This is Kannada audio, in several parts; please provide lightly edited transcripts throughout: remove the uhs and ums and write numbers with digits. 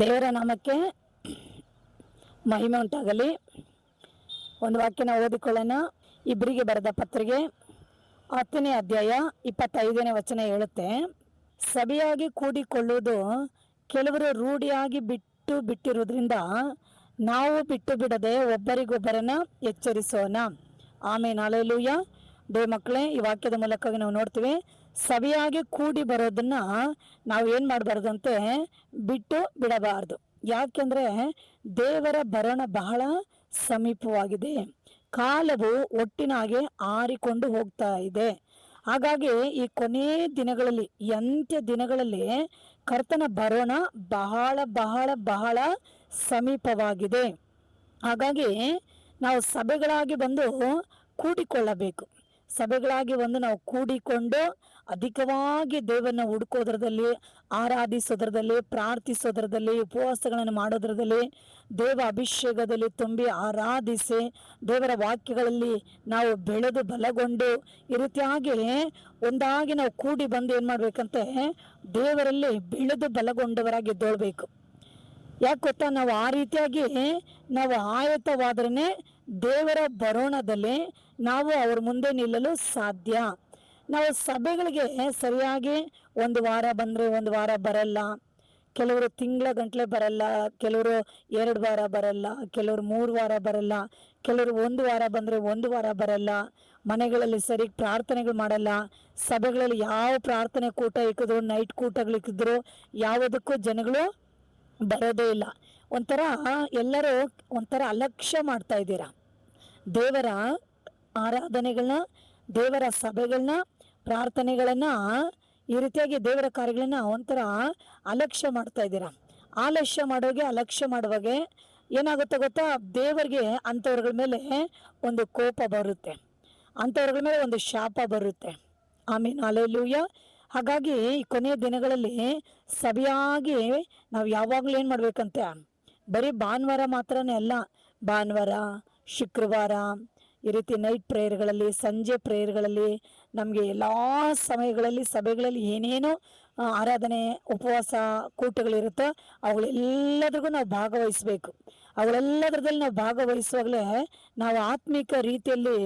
ದೇವರ ನಾಮಕ್ಕೆ ಮಹಿಮೆ ಉಂಟಾಗಲಿ. ಒಂದು ವಾಕ್ಯನ ಓದಿಕೊಳ್ಳೋಣ. ಇಬ್ಬರಿಗೆ ಬರೆದ ಪತ್ರಿಕೆ 10ನೇ ಅಧ್ಯಾಯ 25ನೇ ವಚನ ಹೇಳುತ್ತೆ, ಸಭೆಯಾಗಿ ಕೂಡಿಕೊಳ್ಳುವುದು ಕೆಲವರು ರೂಢಿಯಾಗಿ ಬಿಟ್ಟಿರುವುದರಿಂದ ನಾವು ಬಿಟ್ಟು ಬಿಡದೆ ಒಬ್ಬರಿಗೊಬ್ಬರನ್ನ ಎಚ್ಚರಿಸೋಣ. ಆಮೇನ್, ಹಲ್ಲೆಲೂಯಾ. ದೇವ ಮಕ್ಕಳೇ, ಈ ವಾಕ್ಯದ ಮೂಲಕ ನಾವು ನೋಡ್ತೀವಿ, ಸಭೆಯಾಗಿ ಕೂಡಿ ಬರೋದನ್ನ ನಾವು ಏನು ಮಾಡಬಾರ್ದಂತೆ, ಬಿಟ್ಟು ಬಿಡಬಾರ್ದು. ಯಾಕೆಂದ್ರೆ ದೇವರ ಬರೋಣ ಬಹಳ ಸಮೀಪವಾಗಿದೆ. ಕಾಲವು ಒಟ್ಟಿನಾಗೆ ಆರಿಕೊಂಡು ಹೋಗ್ತಾ ಇದೆ. ಹಾಗಾಗಿ ಈ ಕೊನೆ ದಿನಗಳಲ್ಲಿ, ಅಂತ್ಯ ದಿನಗಳಲ್ಲಿ ಕರ್ತನ ಬರೋಣ ಬಹಳ ಬಹಳ ಬಹಳ ಸಮೀಪವಾಗಿದೆ. ಹಾಗಾಗಿ ನಾವು ಸಭೆಗಳಾಗಿ ಬಂದು ಕೂಡಿಕೊಳ್ಳಬೇಕು. ಸಭೆಗಳಾಗಿ ಒಂದು ನಾವು ಕೂಡಿಕೊಂಡು ಅಧಿಕವಾಗಿ ದೇವರನ್ನ ಹುಡುಕೋದ್ರದಲ್ಲಿ, ಆರಾಧಿಸೋದ್ರದಲ್ಲಿ, ಪ್ರಾರ್ಥಿಸೋದ್ರದಲ್ಲಿ, ಉಪವಾಸಗಳನ್ನು ಮಾಡೋದ್ರದಲ್ಲಿ, ದೇವ ಅಭಿಷೇಕದಲ್ಲಿ ತುಂಬಿ ಆರಾಧಿಸಿ ದೇವರ ವಾಕ್ಯಗಳಲ್ಲಿ ನಾವು ಬೆಳೆದು ಬಲಗೊಂಡು ಈ ರೀತಿಯಾಗಿ ಒಂದಾಗಿ ನಾವು ಕೂಡಿ ಬಂದು ಏನು ಮಾಡ್ಬೇಕಂತೆ, ದೇವರಲ್ಲಿ ಬೆಳೆದು ಬಲಗೊಂಡವರಾಗಿ ಎದ್ದೇಳಬೇಕು. ಯಾಕೆ ಗೊತ್ತಾ, ನಾವು ಆ ರೀತಿಯಾಗಿ ನಾವು ಆಯತವಾದ್ರೇ ದೇವರ ಬರೋಣದಲ್ಲಿ ನಾವು ಅವ್ರ ಮುಂದೆ ನಿಲ್ಲಲು ಸಾಧ್ಯ. ನಾವು ಸಭೆಗಳಿಗೆ ಸರಿಯಾಗಿ ಒಂದು ವಾರ ಬಂದರೆ ಒಂದು ವಾರ ಬರಲ್ಲ, ಕೆಲವರು ತಿಂಗಳ ಗಂಟ್ಲೆ ಬರಲ್ಲ, ಕೆಲವರು 2 ವಾರ ಬರಲ್ಲ, ಕೆಲವರು 3 ವಾರ ಬರಲ್ಲ, ಕೆಲವರು 1 ವಾರ ಬಂದರೆ 1 ವಾರ ಬರಲ್ಲ. ಮನೆಗಳಲ್ಲಿ ಸರಿ ಪ್ರಾರ್ಥನೆಗಳು ಮಾಡಲ್ಲ. ಸಭೆಗಳಲ್ಲಿ ಯಾವ ಪ್ರಾರ್ಥನೆ ಕೂಟ ಇಕ್ಕಿದ್ರು, ನೈಟ್ ಕೂಟಗಳಿಕ್ಕಿದ್ರು ಯಾವುದಕ್ಕೂ ಜನಗಳು ಬರೋದೇ ಇಲ್ಲ. ಎಲ್ಲರೂ ಒಂಥರ ಅಲಕ್ಷ್ಯ ಮಾಡ್ತಾ ಇದ್ದೀರಾ. ದೇವರ ಆರಾಧನೆಗಳನ್ನ, ದೇವರ ಸಭೆಗಳನ್ನ, ಪ್ರಾರ್ಥನೆಗಳನ್ನ, ಈ ರೀತಿಯಾಗಿ ದೇವರ ಕಾರ್ಯಗಳನ್ನ ಒಂಥರ ಅಲಕ್ಷ್ಯ ಮಾಡ್ತಾ ಇದ್ದೀರಾ. ಆಲಸ್ಯ ಮಾಡೋಗೆ, ಅಲಕ್ಷ್ಯ ಮಾಡುವಾಗೆ ಏನಾಗುತ್ತೆ ಗೊತ್ತಾ, ದೇವರಿಗೆ ಅಂಥವ್ರಗಳ ಮೇಲೆ ಒಂದು ಕೋಪ ಬರುತ್ತೆ, ಅಂಥವ್ರಗಳ ಮೇಲೆ ಒಂದು ಶಾಪ ಬರುತ್ತೆ. ಆಮೇನ್, ಹಲ್ಲೆಲೂಯಾ. ಹಾಗಾಗಿ ಈ ಕೊನೆಯ ದಿನಗಳಲ್ಲಿ ಸಭೆಯಾಗಿ ನಾವು ಯಾವಾಗಲೂ ಏನು ಮಾಡ್ಬೇಕಂತೆ, ಬರೀ ಭಾನುವಾರ ಮಾತ್ರನೇ ಅಲ್ಲ, ಭಾನುವಾರ, ಶುಕ್ರವಾರ ಈ ರೀತಿ ನೈಟ್ ಪ್ರೇಯರ್ಗಳಲ್ಲಿ, ಸಂಜೆ ಪ್ರೇಯರ್ಗಳಲ್ಲಿ, ನಮಗೆ ಎಲ್ಲ ಸಮಯಗಳಲ್ಲಿ ಸಭೆಗಳಲ್ಲಿ ಏನೇನು ಆರಾಧನೆ, ಉಪವಾಸ ಕೂಟಗಳಿರುತ್ತೋ ಅವುಗಳೆಲ್ಲದ್ರಿಗೂ ನಾವು ಭಾಗವಹಿಸಬೇಕು. ಅವುಗಳೆಲ್ಲದ್ರದಲ್ಲಿ ನಾವು ಭಾಗವಹಿಸುವಾಗಲೇ ನಾವು ಆತ್ಮಿಕ ರೀತಿಯಲ್ಲಿ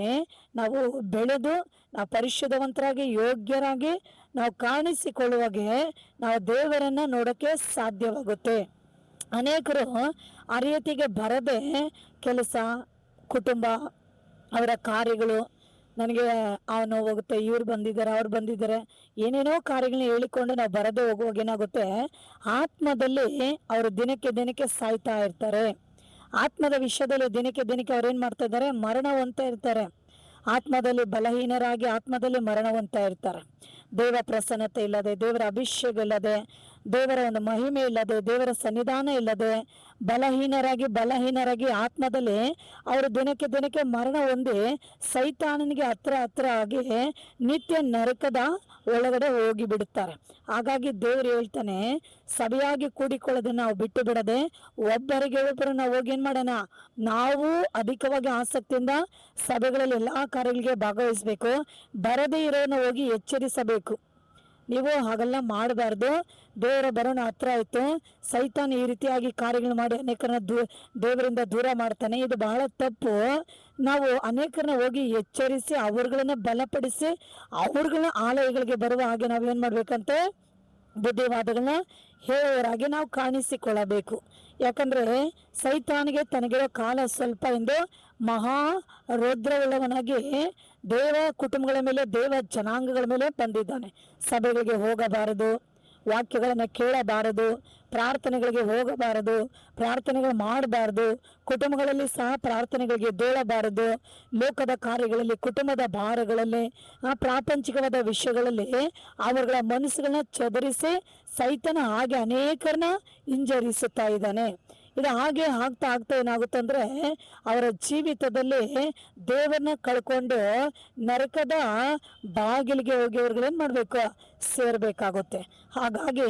ನಾವು ಬೆಳೆದು ನಾವು ಪರಿಶುದ್ಧವಂತರಾಗಿ, ಯೋಗ್ಯರಾಗಿ ನಾವು ಕಾಣಿಸಿಕೊಳ್ಳುವಾಗೆ ನಾವು ದೇವರನ್ನು ನೋಡೋಕ್ಕೆ ಸಾಧ್ಯವಾಗುತ್ತೆ. ಅನೇಕರು ಆ ರೀತಿಗೆ ಬರದೆ ಕೆಲಸ, ಕುಟುಂಬ, ಅವರ ಕಾರ್ಯಗಳು, ನನಗೆ ಅವನು ಹೋಗುತ್ತೆ, ಇವ್ರು ಬಂದಿದ್ದಾರೆ, ಅವ್ರು ಬಂದಿದ್ದಾರೆ, ಏನೇನೋ ಕಾರ್ಯಗಳನ್ನ ಹೇಳಿಕೊಂಡು ನಾವು ಬರದೆ ಹೋಗುವಾಗ ಏನಾಗುತ್ತೆ, ಆತ್ಮದಲ್ಲಿ ಅವರು ದಿನಕ್ಕೆ ದಿನಕ್ಕೆ ಸಾಯ್ತಾ ಇರ್ತಾರೆ. ಆತ್ಮದ ವಿಷಯದಲ್ಲಿ ದಿನಕ್ಕೆ ದಿನಕ್ಕೆ ಅವ್ರು ಏನು ಮಾಡ್ತಾ ಇದ್ದಾರೆ, ಮರಣ ಹೊಂದ್ತಾ ಇರ್ತಾರೆ. ಆತ್ಮದಲ್ಲಿ ಬಲಹೀನರಾಗಿ ಆತ್ಮದಲ್ಲಿ ಮರಣ ಹೊಂದ್ತಾ ಇರ್ತಾರೆ. ದೇವ ಪ್ರಸನ್ನತೆ ಇಲ್ಲದೆ, ದೇವರ ಅಭಿಷೇಕ ಇಲ್ಲದೆ, ದೇವರ ಒಂದು ಮಹಿಮೆ ಇಲ್ಲದೆ, ದೇವರ ಸನ್ನಿಧಾನ ಇಲ್ಲದೆ ಬಲಹೀನರಾಗಿ ಆತ್ಮದಲ್ಲಿ ಅವರು ದಿನಕ್ಕೆ ದಿನಕ್ಕೆ ಮರಣ ಹೊಂದಿ ಸೈತಾನನಿಗೆ ಹತ್ರ ಆಗಿ ನಿತ್ಯ ನರಕದ ಒಳಗಡೆ ಹೋಗಿ ಬಿಡುತ್ತಾರೆ. ಹಾಗಾಗಿ ದೇವರು ಹೇಳ್ತಾನೆ, ಸಭೆಯಾಗಿ ಕೂಡಿಕೊಳ್ಳೋದನ್ನ ನಾವು ಬಿಟ್ಟು ಬಿಡದೆ ಒಬ್ಬರಿಗೆ ಒಬ್ಬರು ನಾವು ಹೋಗಿ ಏನು ಮಾಡೋಣ, ನಾವು ಅಧಿಕವಾಗಿ ಆಸಕ್ತಿಯಿಂದ ಸಭೆಗಳಲ್ಲಿ ಎಲ್ಲ ಕಾರ್ಯಗಳಿಗೆ ಭಾಗವಹಿಸಬೇಕು. ಬರದೇ ಇರೋನ ಹೋಗಿ ಎಚ್ಚರಿಸಬೇಕು. ನೀವು ಹಾಗೆಲ್ಲ ಮಾಡಬಾರ್ದು. ದೇವರ ಬರೋಣ ಹತ್ರ ಆಯಿತು, ಸೈತಾನ ಈ ರೀತಿಯಾಗಿ ಕಾರ್ಯಗಳು ಮಾಡಿ ಅನೇಕರನ್ನ ದೇವರಿಂದ ದೂರ ಮಾಡ್ತಾನೆ. ಇದು ಬಹಳ ತಪ್ಪು. ನಾವು ಅನೇಕರನ್ನ ಹೋಗಿ ಎಚ್ಚರಿಸಿ ಅವ್ರುಗಳನ್ನ ಬಲಪಡಿಸಿ ಅವ್ರುಗಳನ್ನ ಆಲಯಗಳಿಗೆ ಬರುವ ಹಾಗೆ ನಾವೇನು ಮಾಡ್ಬೇಕಂತೆ, ಬುದ್ಧಿವಾದಗಳನ್ನ ಹೇಳೋರಾಗಿ ನಾವು ಕಾಣಿಸಿಕೊಳ್ಳಬೇಕು. ಯಾಕಂದ್ರೆ ಸೈತಾನಿಗೆ ತನಗಿರೋ ಕಾಲ ಸ್ವಲ್ಪ ಎಂದು ಮಹಾ ರೌದ್ರವುಳ್ಳವನಾಗಿ ದೇವ ಕುಟುಂಬಗಳ ಮೇಲೆ, ದೇವ ಜನಾಂಗಗಳ ಮೇಲೆ ಬಂದಿದ್ದಾನೆ. ಸಭೆಗಳಿಗೆ ಹೋಗಬಾರದು, ವಾಕ್ಯಗಳನ್ನು ಕೇಳಬಾರದು, ಪ್ರಾರ್ಥನೆಗಳಿಗೆ ಹೋಗಬಾರದು, ಪ್ರಾರ್ಥನೆಗಳು ಮಾಡಬಾರದು, ಕುಟುಂಬಗಳಲ್ಲಿ ಸಹ ಪ್ರಾರ್ಥನೆಗಳಿಗೆ ಎದ್ದೇಳಬಾರದು. ಲೋಕದ ಕಾರ್ಯಗಳಲ್ಲಿ, ಕುಟುಂಬದ ಭಾರಗಳಲ್ಲಿ, ಪ್ರಾಪಂಚಿಕವಾದ ವಿಷಯಗಳಲ್ಲಿ ಅವರುಗಳ ಮನಸ್ಸುಗಳನ್ನ ಚದರಿಸಿ ಸೈತನ ಹಾಗೆ ಅನೇಕರನ್ನ ಹಿಂಜರಿಸುತ್ತಾ ಇದ್ದಾನೆ. ಇದು ಹಾಗೆ ಆಗ್ತಾ ಏನಾಗುತ್ತೆ ಅಂದರೆ, ಅವರ ಜೀವಿತದಲ್ಲಿ ದೇವರನ್ನ ಕಳ್ಕೊಂಡು ನರಕದ ಬಾಗಿಲಿಗೆ ಹೋಗಿ ಅವ್ರಿಗಳೇನು ಮಾಡಬೇಕು, ಸೇರಬೇಕಾಗುತ್ತೆ. ಹಾಗಾಗಿ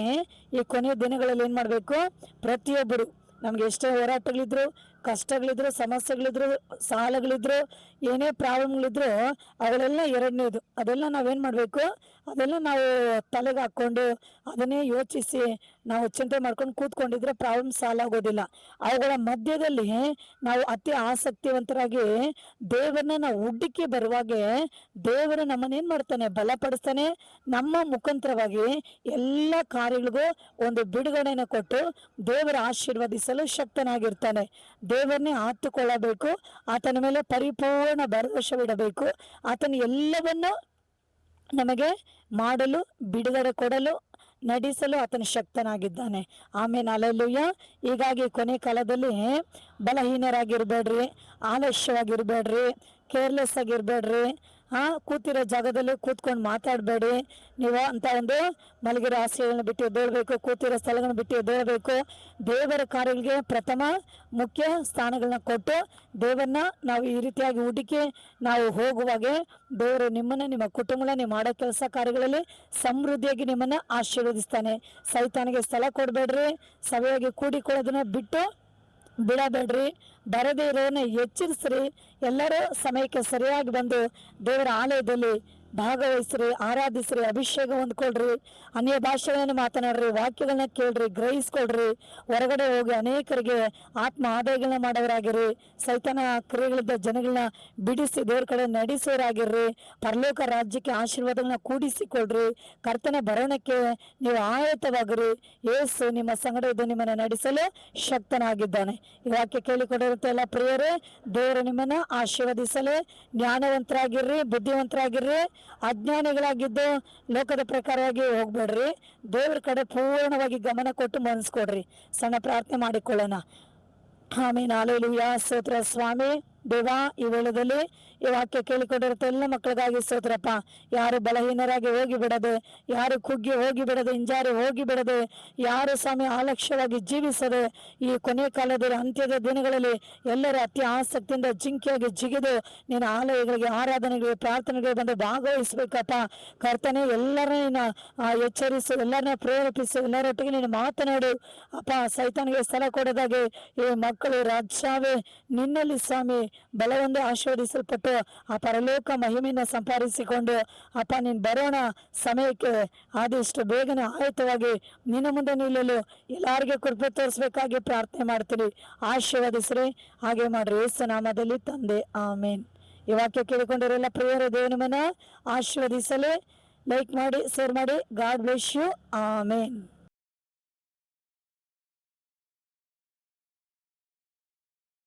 ಈ ಕೊನೆಯ ದಿನಗಳಲ್ಲಿ ಏನು ಮಾಡಬೇಕು, ಪ್ರತಿಯೊಬ್ಬರು, ನಮ್ಗೆ ಎಷ್ಟೇ ಹೋರಾಟಗಳಿದ್ರು, ಕಷ್ಟಗಳಿದ್ರು, ಸಮಸ್ಯೆಗಳಿದ್ರು, ಸಾಲಗಳಿದ್ರು, ಏನೇ ಪ್ರಾಬ್ಲಮ್ಗಳಿದ್ರು ಅವೆಲ್ಲ ಎರಡನೇದು. ಅದೆಲ್ಲ ನಾವೇನು ಮಾಡಬೇಕು, ಅದೆಲ್ಲ ನಾವು ತಲೆಗೆ ಹಾಕ್ಕೊಂಡು ಅದನ್ನೇ ಯೋಚಿಸಿ ನಾವು ಚಿಂತೆ ಮಾಡ್ಕೊಂಡು ಕೂತ್ಕೊಂಡಿದ್ರೆ ಪ್ರಾಬ್ಲಮ್ ಸಾಲ್ವ್ ಆಗೋದಿಲ್ಲ. ಅವುಗಳ ಮಧ್ಯದಲ್ಲಿ ನಾವು ಅತಿ ಆಸಕ್ತಿವಂತರಾಗಿ ದೇವರನ್ನ ನಾವು ಹುಡುಕಿ ಬರುವಾಗೆ ದೇವರು ನಮ್ಮನ್ನೇನು ಮಾಡ್ತಾನೆ, ಬಲಪಡಿಸ್ತಾನೆ. ನಮ್ಮ ಮುಖಾಂತರವಾಗಿ ಎಲ್ಲ ಕಾರ್ಯಗಳಿಗೂ ಒಂದು ಬಿಡುಗಡೆನ ಕೊಟ್ಟು ದೇವರ ಆಶೀರ್ವದಿಸಲು ಶಕ್ತನಾಗಿರ್ತಾನೆ. ದೇವರನ್ನೇ ಆತುಕೊಳ್ಳಬೇಕು, ಆತನ ಮೇಲೆ ಪರಿಪೂರ್ಣ ಭರವಸವಿಡಬೇಕು. ಆತನ ಎಲ್ಲವನ್ನು ನಮಗೆ ಮಾಡಲು, ಬಿಡುಗಡೆ ಕೊಡಲು, ನಡೆಸಲು ಆತನ ಶಕ್ತನಾಗಿದ್ದಾನೆ. ಆಮೇಲೆ ಅಲ್ಲೆಲ್ಲೂಯ್ಯ. ಹೀಗಾಗಿ ಕೊನೆ ಕಾಲದಲ್ಲಿ ಬಲಹೀನರಾಗಿರ್ಬೇಡ್ರಿ, ಆಲಸ್ಯವಾಗಿರ್ಬೇಡ್ರಿ, ಕೇರ್ಲೆಸ್ ಆಗಿರ್ಬೇಡ್ರಿ. ಕೂತಿರೋ ಜಾಗದಲ್ಲಿ ಕೂತ್ಕೊಂಡು ಮಾತಾಡಬೇಡಿ. ನೀವು ಅಂತ ಒಂದು ಮಲಗಿರೋ ಆಶ್ರಯಗಳನ್ನ ಬಿಟ್ಟು ಎದ್ದೇಳಬೇಕು, ಕೂತಿರೋ ಸ್ಥಳಗಳನ್ನ ಬಿಟ್ಟು ಎದ್ದೇಳಬೇಕು. ದೇವರ ಕಾರ್ಯಗಳಿಗೆ ಪ್ರಥಮ ಮುಖ್ಯ ಸ್ಥಾನಗಳನ್ನ ಕೊಟ್ಟು ದೇವರನ್ನ ನಾವು ಈ ರೀತಿಯಾಗಿ ಹುಡುಕಿ ನಾವು ಹೋಗುವಾಗೆ ದೇವರು ನಿಮ್ಮನ್ನ, ನಿಮ್ಮ ಕುಟುಂಬನ, ನೀವು ಮಾಡೋ ಕೆಲಸ ಕಾರ್ಯಗಳಲ್ಲಿ ಸಮೃದ್ಧಿಯಾಗಿ ನಿಮ್ಮನ್ನ ಆಶೀರ್ವದಿಸ್ತಾನೆ. ಸೈತಾನಿಗೆ ಸ್ಥಳ ಕೊಡಬೇಡ್ರಿ, ಸಭೆಯಾಗಿ ಕೂಡಿಕೊಳ್ಳೋದನ್ನ ಬಿಟ್ಟು ಬಿಡಬೇಡ್ರಿ. ಬರದೇ ಇರೋನ ಎಚ್ಚರಿಸ್ರಿ. ಎಲ್ಲರೂ ಸಮಯಕ್ಕೆ ಸರಿಯಾಗಿ ಬಂದು ದೇವರ ಆಲಯದಲ್ಲಿ ಭಾಗವಹಿಸ್ರಿ, ಆರಾಧಿಸ್ರಿ, ಅಭಿಷೇಕ ಹೊಂದ್ಕೊಳ್ರಿ, ಅನ್ಯ ಭಾಷೆಗಳನ್ನು ಮಾತನಾಡ್ರಿ, ವಾಕ್ಯಗಳನ್ನ ಕೇಳ್ರಿ, ಗ್ರಹಿಸ್ಕೊಳ್ರಿ. ಹೊರಗಡೆ ಹೋಗಿ ಅನೇಕರಿಗೆ ಆತ್ಮ ಆದಾಯಗಳನ್ನ ಮಾಡೋರಾಗಿರ್ರಿ. ಸೈತಾನ ಕ್ರಿಯೆಗಳಿದ್ದ ಜನಗಳನ್ನ ಬಿಡಿಸಿ ದೇವ್ರ ಕಡೆ ನಡೆಸೋರಾಗಿರ್ರಿ. ಪರಲೋಕ ರಾಜ್ಯಕ್ಕೆ ಆಶೀರ್ವಾದಗಳನ್ನ ಕೂಡಿಸಿಕೊಳ್ರಿ. ಕರ್ತನ ಬರೋಣಕ್ಕೆ ನೀವು ಆಯತವಾಗಿರಿ. ಯೇಸು ನಿಮ್ಮ ಸಂಗಡ ಇದ್ದು ನಿಮ್ಮನ್ನ ನಡೆಸಲು ಶಕ್ತನಾಗಿದ್ದಾನೆ. ಈ ವಾಕ್ಯ ಕೇಳಿಕೊಂಡಿರುತ್ತೆ ಎಲ್ಲ ಪ್ರಿಯರೇ, ದೇವರು ನಿಮ್ಮನ್ನ ಆಶೀರ್ವದಿಸಲು. ಜ್ಞಾನವಂತರಾಗಿರ್ರಿ, ಬುದ್ಧಿವಂತರಾಗಿರ್ರಿ. ಅಜ್ಞಾನಿಗಳಾಗಿದ್ದು ಲೋಕದ ಪ್ರಕಾರವಾಗಿ ಹೋಗ್ಬೇಡ್ರಿ. ದೇವರ ಕಡೆ ಪೂರ್ಣವಾಗಿ ಗಮನ ಕೊಟ್ಟು ಮನಸ್ಕೊಡ್ರಿ. ಸಣ್ಣ ಪ್ರಾರ್ಥನೆ ಮಾಡಿಕೊಳ್ಳೋಣ. ಆಮೇಲೆ ಹಲ್ಲೆಲೂಯಾ. ಸ್ತೋತ್ರ ಸ್ವಾಮಿ. ದೇವಾ, ಈ ವೇಳೆಯಲ್ಲಿ ಈ ವಾಕ್ಯ ಕೇಳಿಕೊಂಡಿರುತ್ತೆ ಎಲ್ಲ ಮಕ್ಕಳಿಗಾಗಿ ಸ್ತೋತ್ರಪ್ಪ. ಯಾರು ಬಲಹೀನರಾಗಿ ಹೋಗಿ ಬಿಡದೆ, ಯಾರು ಕುಗ್ಗಿ ಹೋಗಿ ಬಿಡದೆ, ಹಿಂಜಾರಿ ಹೋಗಿ ಬಿಡದೆ, ಯಾರು ಸ್ವಾಮಿ ಆಲಕ್ಷ್ಯವಾಗಿ ಜೀವಿಸದೆ, ಈ ಕೊನೆ ಕಾಲದಲ್ಲಿ ಅಂತ್ಯದ ದಿನಗಳಲ್ಲಿ ಎಲ್ಲರೂ ಅತಿ ಆಸಕ್ತಿಯಿಂದ ಜಿಂಕೆಯಾಗಿ ಜಿಗಿದು ನಿನ್ನ ಆಲಯಗಳಿಗೆ, ಆರಾಧನೆಗಳಿಗೆ, ಪ್ರಾರ್ಥನೆಗಳಿಗೆ ಬಂದು ಭಾಗವಹಿಸ್ಬೇಕಪ್ಪ. ಕರ್ತನೆ, ಎಲ್ಲರನ್ನ ಎಚ್ಚರಿಸು, ಎಲ್ಲರನ್ನ ಪ್ರೇರೇಪಿಸು, ಎಲ್ಲರೊಟ್ಟಿಗೆ ನೀನು ಮಾತನಾಡು ಅಪ್ಪ. ಸೈತಾನಿಗೆ ಸ್ಥಳ ಕೊಡದಾಗೆ ಈ ಮಕ್ಕಳು ರಾಜ್ಯವೇ ನಿನ್ನಲ್ಲಿ ಸ್ವಾಮಿ ಬಲವೊಂದು ಆಶೀರ್ವದಿಸಲ್ಪಟ್ಟು ಆ ಪರಲೋಕ ಮಹಿಮೆಯನ್ನು ಸಂಪಾದಿಸಿಕೊಂಡು ಅಪ್ಪ ನೀನು ಬರೋಣ ಸಮಯಕ್ಕೆ ಆದಷ್ಟು ಬೇಗನೆ ಆಯತವಾಗಿ ನಿನ್ನ ಮುಂದೆ ನಿಲ್ಲಲು ಎಲ್ಲರಿಗೆ ಕೃಪೆ ತೋರಿಸ್ಬೇಕಾಗಿ ಪ್ರಾರ್ಥನೆ ಮಾಡ್ತೀನಿ. ಆಶೀರ್ವದಿಸ್ರಿ, ಹಾಗೆ ಮಾಡ್ರಿ. ಯೇಸು ನಾಮದಲ್ಲಿ ತಂದೆ, ಆಮೇನ್. ಈ ವಾಕ್ಯ ಕೇಳಿಕೊಂಡಿರಲ್ಲ ಪ್ರಿಯರ, ದೇವ ನಿಮ್ಮನ್ನ ಆಶೀರ್ವದಿಸಲಿ. ಲೈಕ್ ಮಾಡಿ, ಶೇರ್ ಮಾಡಿ. God bless you. ಆಮೇನ್.